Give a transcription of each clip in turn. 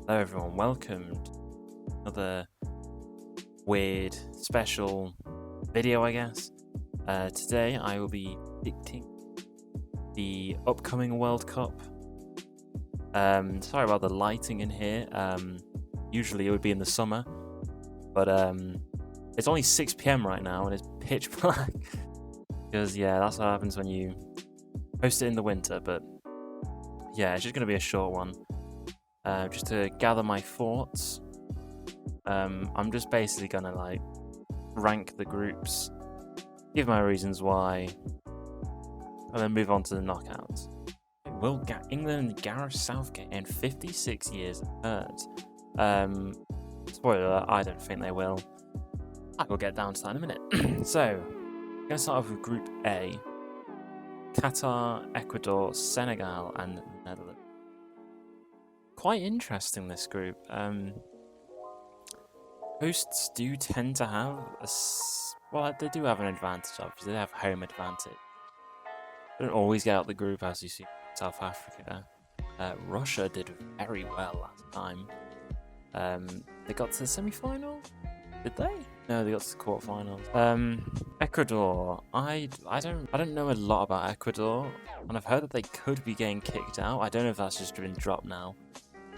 Hello everyone, welcome to another weird, special video, I guess. Today I will be predicting the upcoming World Cup. Sorry about the lighting in here. Usually it would be in the summer, but it's only 6 PM right now and it's pitch black. Because yeah, that's what happens when you post it in the winter, but yeah, it's just going to be a short one. Just to gather my thoughts. I'm just basically gonna rank the groups, give my reasons why, and then move on to the knockouts. Will England and Gareth Southgate end 56 years hurt? Spoiler alert, I don't think they will. I will get down to that in a minute. So, I'm gonna start off with Group A: Qatar, Ecuador, Senegal, and the Netherlands. Quite interesting, this group. Hosts do tend to have well, they do have an advantage. Obviously, they have home advantage. They don't always get out the group, as you see South Africa. Russia did very well last time. They got to the semi-final. Did they? No, they got to the quarterfinals. Ecuador. I don't know a lot about Ecuador, and I've heard that they could be getting kicked out. I don't know if that's just been dropped now.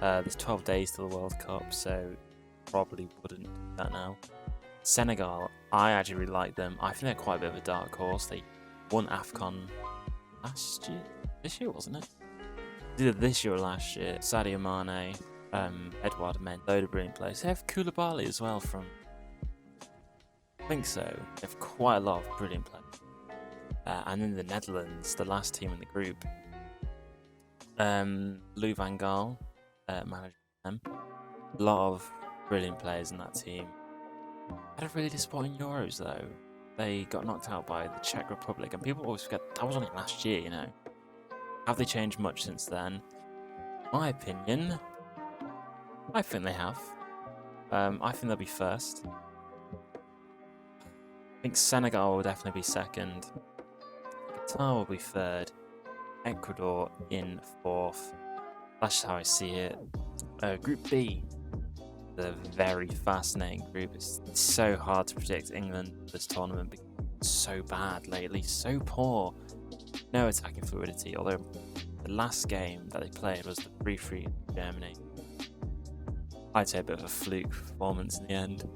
There's 12 days to the World Cup, so probably wouldn't do that now. Senegal, I actually really like them. I think they're quite a bit of a dark horse. They won AFCON last year. This year, wasn't it? Either this year or last year. Sadio Mane, Edouard Mendy, load of brilliant players. They have Koulibaly as well from... I think so. They have quite a lot of brilliant players. And then the Netherlands, the last team in the group. Lou van Gaal, managing them. A lot of brilliant players in that team. Had a really disappointing Euros though. They got knocked out by the Czech Republic, and people always forget that was only last year, you know. Have they changed much since then? My opinion, I think they have. I think they'll be first. I think Senegal will definitely be second. Qatar will be third. Ecuador in fourth. That's just how I see it. Group B. A very fascinating group. It's so hard to predict England this tournament because it's so bad lately, so poor. No attacking fluidity, although the last game that they played was the 3-3 in Germany. I'd say a bit of a fluke performance in the end.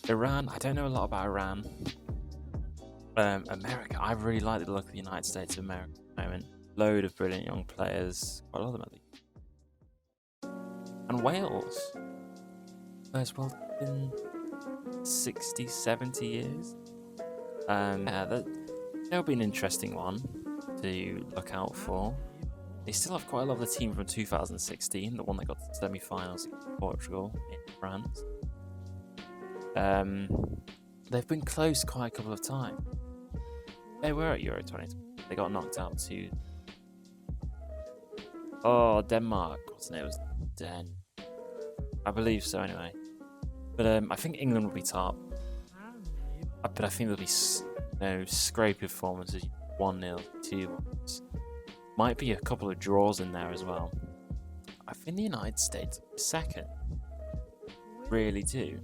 Iran, I don't know a lot about Iran. America, I really like the look of the United States of America at the moment. Load of brilliant young players, quite a lot of them at least. And Wales. First World Cup in 60, 70 years. Yeah, that'll be an interesting one to look out for. They still have quite a lot of the team from 2016, the one that got to the semi-finals against Portugal in France. They've been close quite a couple of times. They were at Euro 2020. They got knocked out to... Oh, Denmark. What's the name? It was Den. I believe so, anyway. But I think England will be top. But I think there'll be scrapey performances. 1-0, 2-1. Might be a couple of draws in there as well. I think the United States will be second. Really do.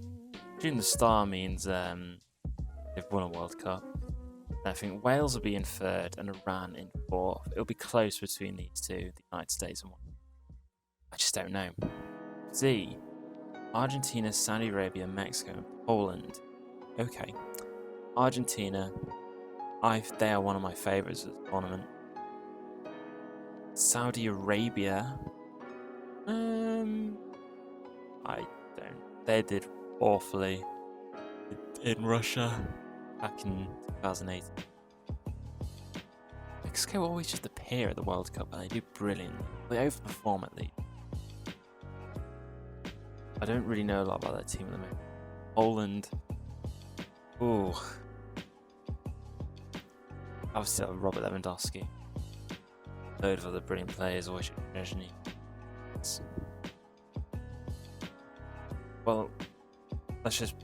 June the Star means they've won a World Cup. I think Wales will be in third and Iran in fourth. It'll be close between these two, the United States and one. I just don't know. D. Argentina, Saudi Arabia, Mexico, and Poland. Okay. Argentina. They are one of my favourites of the tournament. Saudi Arabia. I don't. They did awfully in Russia back in 2008. Mexico always just appear at the World Cup and they do brilliantly. They overperform at least. I don't really know a lot about that team at the moment. Poland. Ooh. Obviously, Robert Lewandowski. Load of other brilliant players. Well, let's just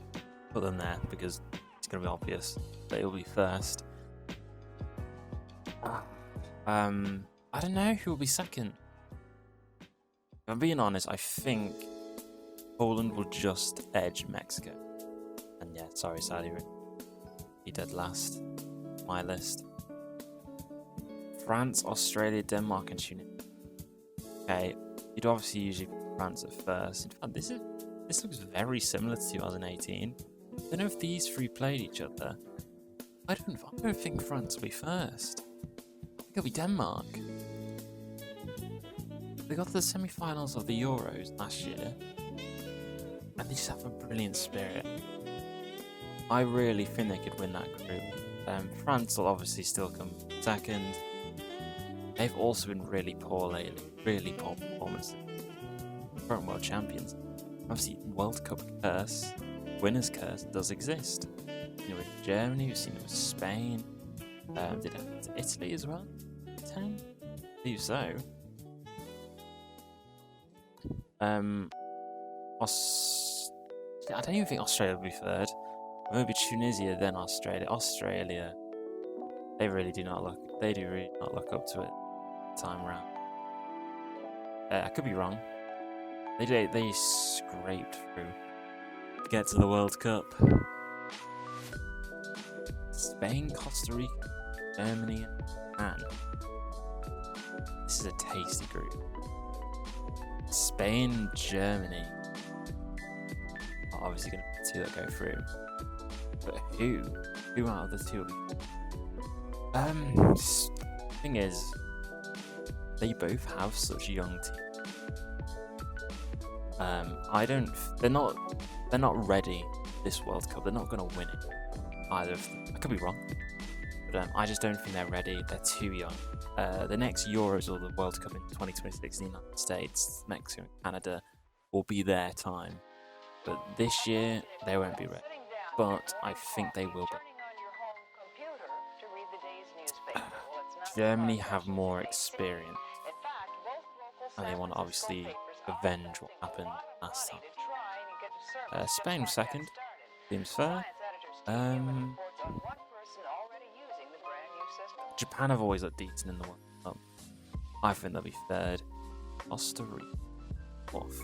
put them there because it's going to be obvious that it'll be first. I don't know who will be second. If I'm being honest, I think Poland will just edge Mexico. And yeah, sorry, Saudi, he dead last. My list. France, Australia, Denmark, and Tunisia. Okay, you'd obviously usually put France at first. In fact, this looks very similar to 2018. I don't know if these three played each other. I don't think France will be first. I think it'll be Denmark. They got to the semi-finals of the Euros last year, and they just have a brilliant spirit. I really think they could win that group. France will obviously still come second. They've also been really poor lately, really poor performances. Current world champions. Obviously, World Cup curse, winner's curse does exist. You know, with Germany, we've seen it with Spain. Did it with Italy as well? 10? I believe so. I don't even think Australia will be third. Maybe Tunisia, then Australia. Australia, they really do not look. They do really not look up to it. Time around. I could be wrong. They scraped through to get to the World Cup. Spain, Costa Rica, Germany, and this is a tasty group. Spain, Germany are obviously going to be the two that go through. But who out of the two will be? Thing is, they both have such young teams. They're not ready this World Cup. They're not going to win it. Either of them. I could be wrong, but I just don't think they're ready. They're too young. The next Euros or the World Cup in 2026 in the United States, Mexico, and Canada will be their time. But this year they won't be ready. But I think they will be. Germany have more experience, and they want to obviously avenge what happened last time. Spain was second. Seems fair. Japan have always looked decent in the World Cup. I think they'll be third. Costa Rica, fourth.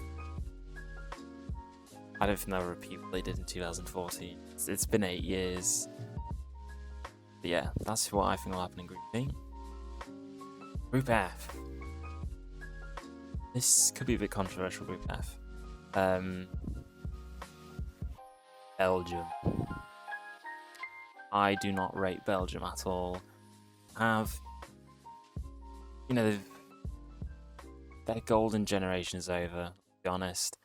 I don't think they'll repeat what they did in 2014. It's been 8 years. But yeah, that's what I think will happen in Group B. Group F. This could be a bit controversial, Group F. Belgium. I do not rate Belgium at all. Their golden generation is over, to be honest.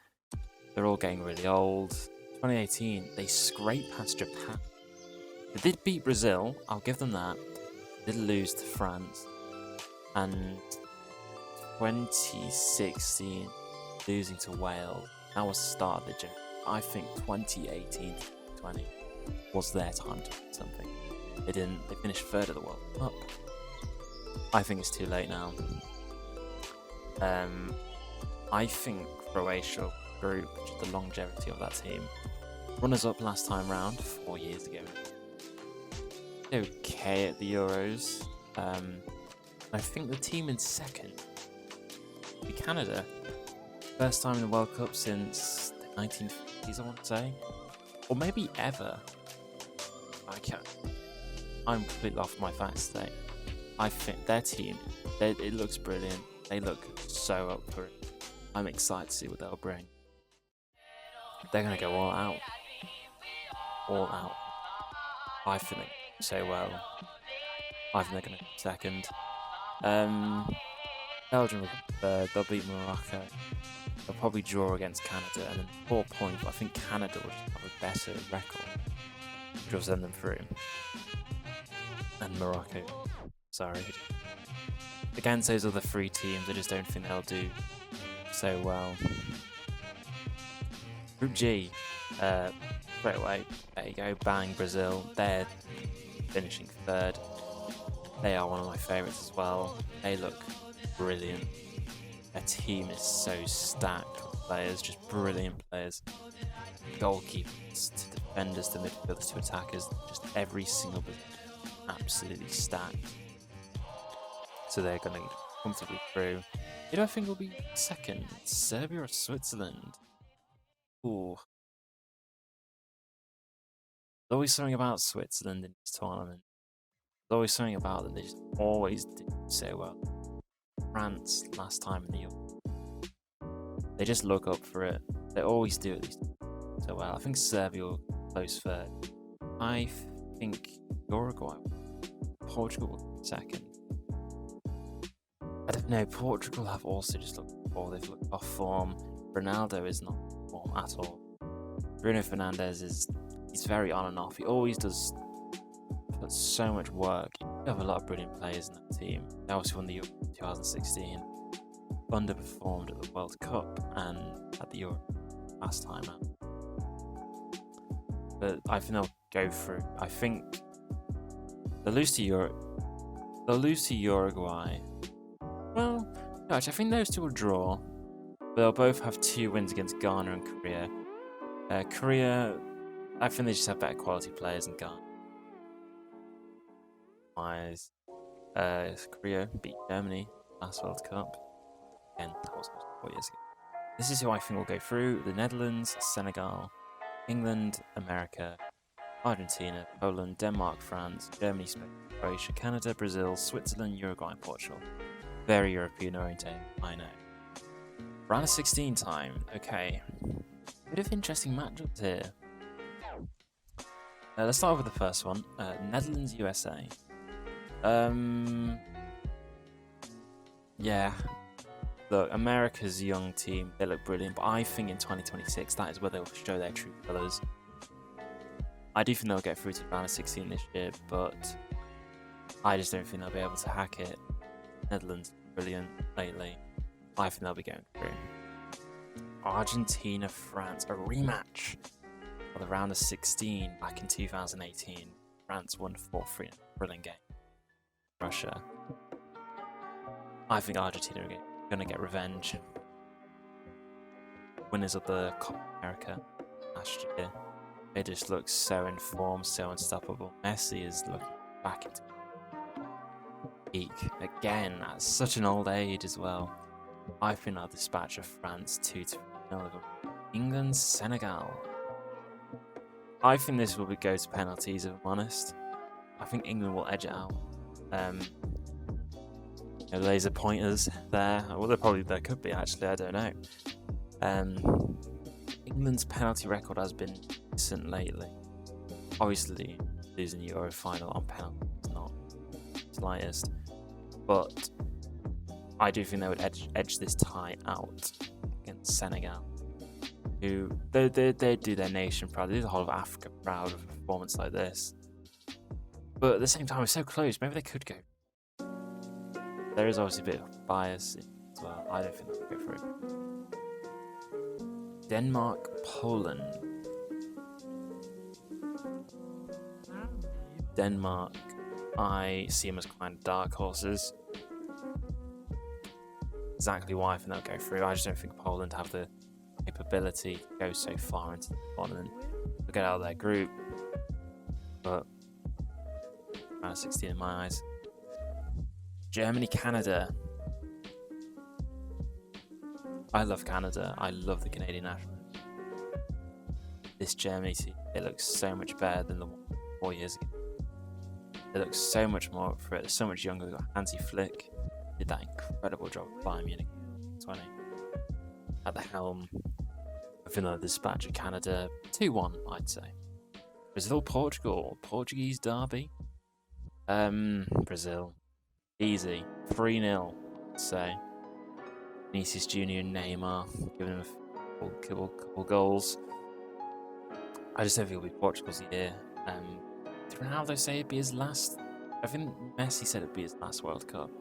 They're all getting really old. 2018, they scraped past Japan. They did beat Brazil, I'll give them that. They did lose to France. And 2016, losing to Wales. That was the start of the journey. I think 2018 to 2020 was their time to do something. They didn't. They finished third at the World Cup. I think it's too late now. I think Croatia group, just the longevity of that team. Runners up last time round, 4 years ago. Okay at the Euros. I think the team in second will be Canada. First time in the World Cup since the 1950s, I want to say. Or maybe ever. I'm completely off my facts today. I think their team, it looks brilliant. They look so up for it. I'm excited to see what they'll bring. They're going to go all out. All out. I think they so well. I think they're going to be second. Belgium will be third. They'll beat Morocco. They'll probably draw against Canada. And then 4 points. I think Canada will just have a better record, which will send them through. And Morocco, sorry. Against those other 3 teams, I just don't think they'll do so well. Group G, straight away, there you go, bang, Brazil. They're finishing third. They are one of my favourites as well. They look brilliant. Their team is so stacked with players, just brilliant players. Goalkeepers to defenders to midfielders to attackers, just every single position absolutely stacked. So they're going to comfortably through. Who do I think will be second? Serbia or Switzerland? Ooh. There's always something about Switzerland in this tournament. There's always something about them. They just always do so well. France last time in the Euro. They just look up for it. They always do at least so well. I think Serbia will close third. I think Uruguay, Portugal will be second. I don't know. Portugal have also just looked they've looked off form. Ronaldo is not in form at all. Bruno Fernandes he's very on and off. He always does put so much work. You have a lot of brilliant players in that team. They also won the Euro 2016. Underperformed at the World Cup and at the Euro last time out. But I think they'll go through. I think they'll lose to Uruguay. Well, gosh, I think those two will draw. But they'll both have 2 wins against Ghana and Korea. Korea, I think they just have better quality players than Ghana. Korea beat Germany last World Cup. Again, that was 4 years ago. This is who I think will go through: the Netherlands, Senegal, England, America, Argentina, Poland, Denmark, France, Germany, Spain, Croatia, Canada, Brazil, Switzerland, Uruguay, and Portugal. Very European oriented, I know. Round of 16 time. Okay. Bit of interesting matchups here. Let's start with the first one. Netherlands, USA. Yeah. Look, America's young team, they look brilliant, but I think in 2026 that is where they'll show their true colours. I do think they'll get through to round of 16 this year, but I just don't think they'll be able to hack it. Netherlands, brilliant lately. I think they'll be going through. Argentina, France, a rematch of the round of 16 back in 2018. France won 4-3 in a brilliant game. Russia. I think Argentina are going to get revenge. Winners of the Copa America last year. They just look so in form, so unstoppable. Messi is looking back into peak again at such an old age as well. I think I'll dispatch of France 2-0. England, Senegal. I think this will go to penalties, if I'm honest. I think England will edge it out. Laser pointers there. Well, there could be actually. I don't know. England's penalty record has been decent lately. Obviously, losing the Euro final on penalty is not the slightest, but I do think they would edge this tie out against Senegal, who they do their nation proud. They do the whole of Africa proud of a performance like this. But at the same time, it's so close. Maybe they could go. There is obviously a bit of bias as well. I don't think they'll go through. Denmark, Poland. Denmark, I see them as kind of dark horses. Exactly why I think they'll go through. I just don't think Poland have the capability to go so far into the tournament. They'll get out of their group, but round 16 in my eyes. Germany, Canada. I love Canada. I love the Canadian national. This Germany team, it looks so much better than the one 4 years ago. They look so much more up for it. They're so much younger. They've got Hansi Flick. Did that incredible job at Bayern Munich 20 at the helm. I think they'll dispatch of Canada 2-1, I'd say. Brazil, Portugal. Portuguese derby. Brazil. Easy. 3-0, I'd say. Vinicius Jr. and Neymar giving them a couple goals. I just don't think it'll be Portugal's year. Did Ronaldo say it'd be his last? I think Messi said it'd be his last World Cup.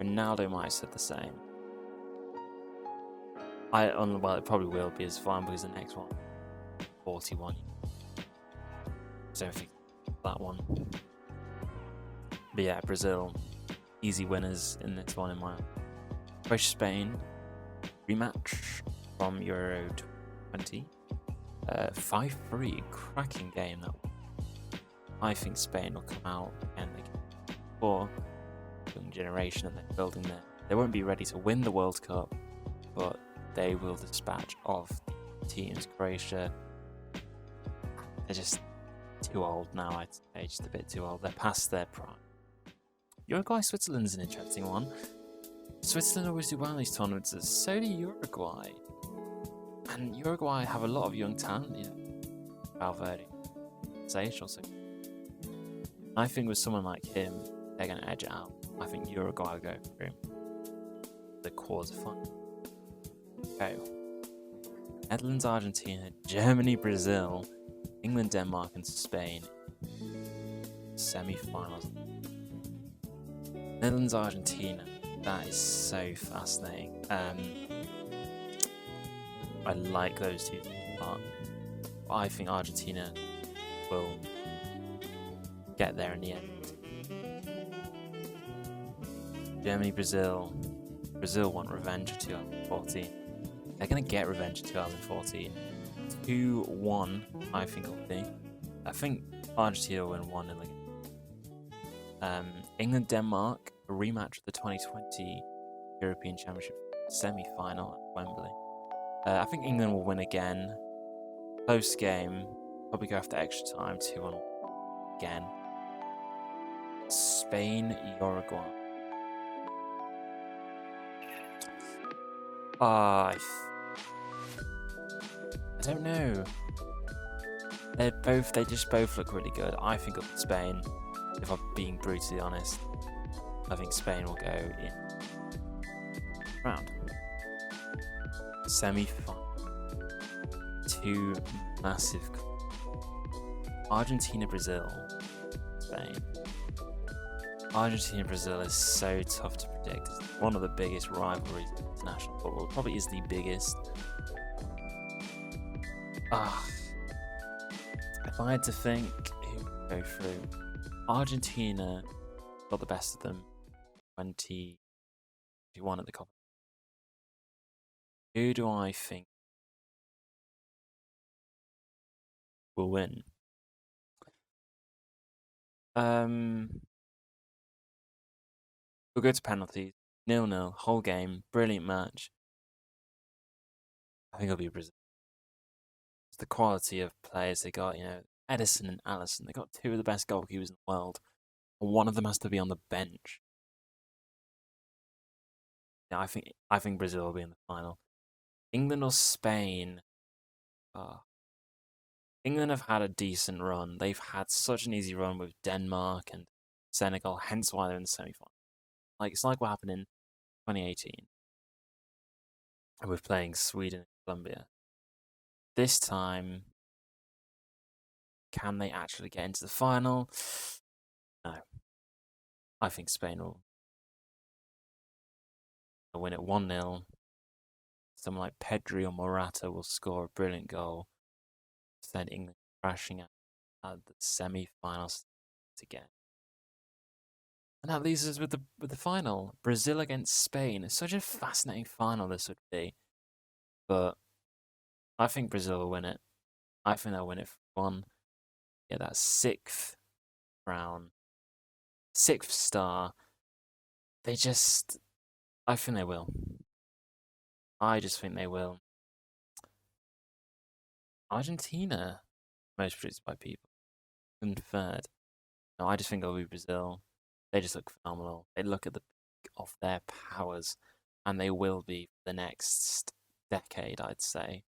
Ronaldo might have said the same. Well, it probably will be his final because the next one, 41. So I think that one. But yeah, Brazil, easy winners in this one in my. Croatia, Spain, rematch from Euro 20. 5-3, cracking game that one. I think Spain will come out and for young generation and they're building their They won't be ready to win the World Cup, but they will dispatch of the teams. Croatia, they're just too old now, I'd say, just a bit too old. They're past their prime. Uruguay, Switzerland's an interesting one. Switzerland always do well in these tournaments, so do Uruguay. And Uruguay have a lot of young talent, you know. Valverde, Zayach also. I think with someone like him, they're going to edge it out. I think Uruguay will go through the quarterfinal. Okay. Netherlands, Argentina, Germany, Brazil, England, Denmark, and Spain. Semi-finals. Netherlands, Argentina. That is so fascinating. I like those two teams, but I think Argentina will get there in the end. Germany, Brazil. Brazil want revenge of 2014. They're going to get revenge of 2014. 2-1, I think it'll be. I think Argentina will win 1-0 again. England, Denmark, a rematch of the 2020 European Championship semi-final at Wembley. I think England will win again. Close game. Probably go after extra time. 2-1 again. Spain, Uruguay. I don't know. They just both look really good. I think it'll be Spain, if I'm being brutally honest. I think Spain will go in round. Semi-final. Two massive. Argentina, Brazil, Spain. Argentina, Brazil is so tough to predict. It's one of the biggest rivalries in international football. Probably is the biggest. If I had to think who would go through, Argentina got the best of them 2021 at the Copa. Who do I think will win? We'll go to penalties. 0-0, whole game, brilliant match. I think it'll be Brazil. It's the quality of players they got, you know, Edison and Alisson. They got two of the best goalkeepers in the world. And one of them has to be on the bench. Yeah, I think Brazil will be in the final. England or Spain? England have had a decent run. They've had such an easy run with Denmark and Senegal, hence why they're in the semi-final. It's like what happened in 2018 with playing Sweden and Colombia. This time, can they actually get into the final? No. I think Spain will win it 1-0. Someone like Pedri or Morata will score a brilliant goal. Send England crashing at the semi-finals again. And that leaves us with the final. Brazil against Spain. It's such a fascinating final this would be. But I think Brazil will win it. I think they'll win it for 1. Yeah, that 6th round. 6th star. I think they will. I just think they will. Argentina, most predicted by people. And 3rd. No, I just think it'll be Brazil. They just look phenomenal. They look at the peak of their powers, and they will be for the next decade, I'd say.